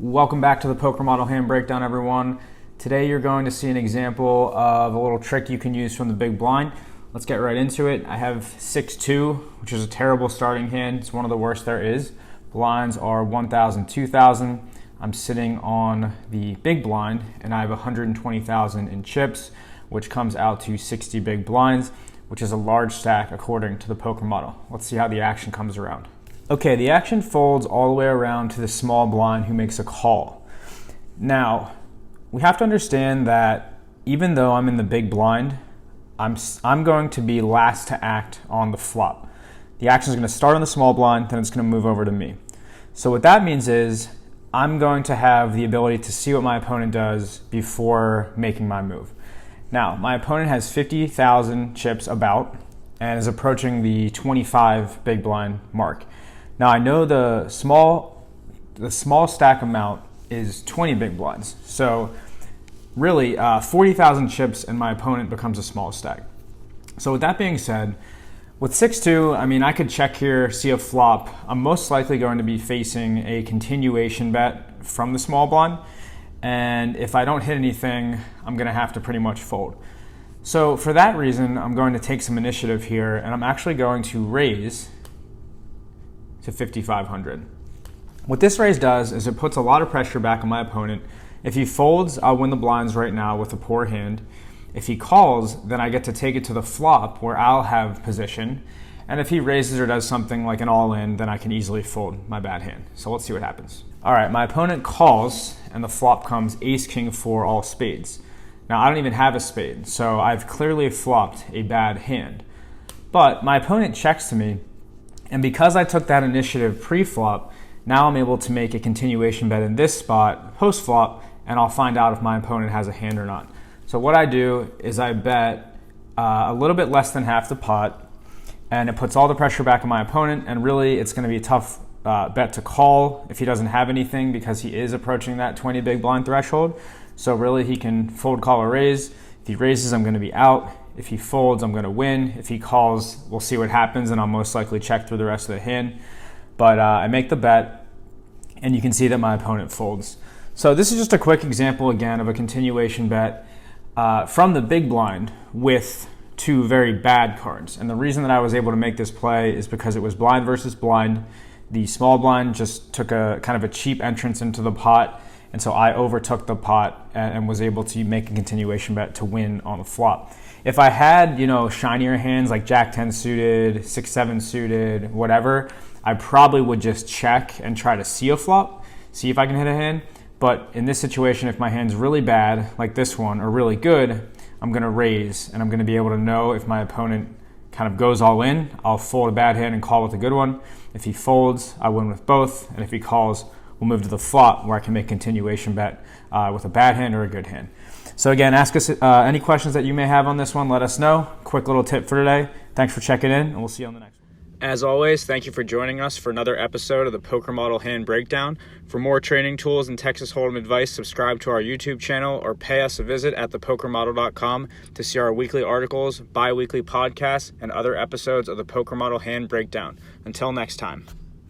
Welcome back to the Poker Model Hand Breakdown, everyone. Today you're going to see an example of a little trick you can use from the big blind. Let's get right into it. I have 6-2, which is a terrible starting hand. It's one of the worst there is. Blinds are 1,000, 2,000. I'm sitting on the big blind and I have 120,000 in chips, which comes out to 60 big blinds, which is a large stack according to the poker model. Let's see how the action comes around. Okay, the action folds all the way around to the small blind who makes a call. Now, we have to understand that even though I'm in the big blind, I'm going to be last to act on the flop. The action is going to start on the small blind, then it's going to move over to me. So what that means is I'm going to have the ability to see what my opponent does before making my move. Now, my opponent has 50,000 chips about and is approaching the 25 big blind mark. Now, I know the small stack amount is 20 big blinds. So really, 40,000 chips and my opponent becomes a small stack. So with that being said, with 6-2, I mean, I could check here, see a flop. I'm most likely going to be facing a continuation bet from the small blind. And if I don't hit anything, I'm going to have to pretty much fold. So for that reason, I'm going to take some initiative here, and I'm actually going to raise to 5,500. What this raise does is it puts a lot of pressure back on my opponent. If he folds, I'll win the blinds right now with a poor hand. If he calls, then I get to take it to the flop where I'll have position. And if he raises or does something like an all-in, then I can easily fold my bad hand. So let's see what happens. All right, my opponent calls, and the flop comes ace, king, 4, all spades. Now, I don't even have a spade, so I've clearly flopped a bad hand. But my opponent checks to me, and because I took that initiative pre-flop, now I'm able to make a continuation bet in this spot post-flop, and I'll find out if my opponent has a hand or not. So what I do is I bet a little bit less than half the pot, and it puts all the pressure back on my opponent, and really it's going to be a tough bet to call if he doesn't have anything because he is approaching that 20 big blind threshold. So really he can fold, call, or raise. If he raises, I'm going to be out. If he folds, I'm going to win. If he calls, we'll see what happens, and I'll most likely check through the rest of the hand. But I make the bet, and you can see that my opponent folds. So this is just a quick example, again, of a continuation bet from the big blind with two very bad cards. And the reason that I was able to make this play is because it was blind versus blind. The small blind just took a kind of a cheap entrance into the pot, and so I overtook the pot and was able to make a continuation bet to win on the flop. If I had, shinier hands like Jack-10 suited, 6-7 suited, whatever, I probably would just check and try to see a flop, see if I can hit a hand. But in this situation, if my hand's really bad, like this one, or really good, I'm going to raise, and I'm going to be able to know if my opponent kind of goes all in, I'll fold a bad hand and call with a good one. If he folds, I win with both. And if he calls, we'll move to the flop where I can make continuation bet with a bad hand or a good hand. So again, ask us any questions that you may have on this one. Let us know. Quick little tip for today. Thanks for checking in, and we'll see you on the next one. As always, thank you for joining us for another episode of the Poker Model Hand Breakdown. For more training tools and Texas Hold'em advice, subscribe to our YouTube channel or pay us a visit at thepokermodel.com to see our weekly articles, bi-weekly podcasts, and other episodes of the Poker Model Hand Breakdown. Until next time.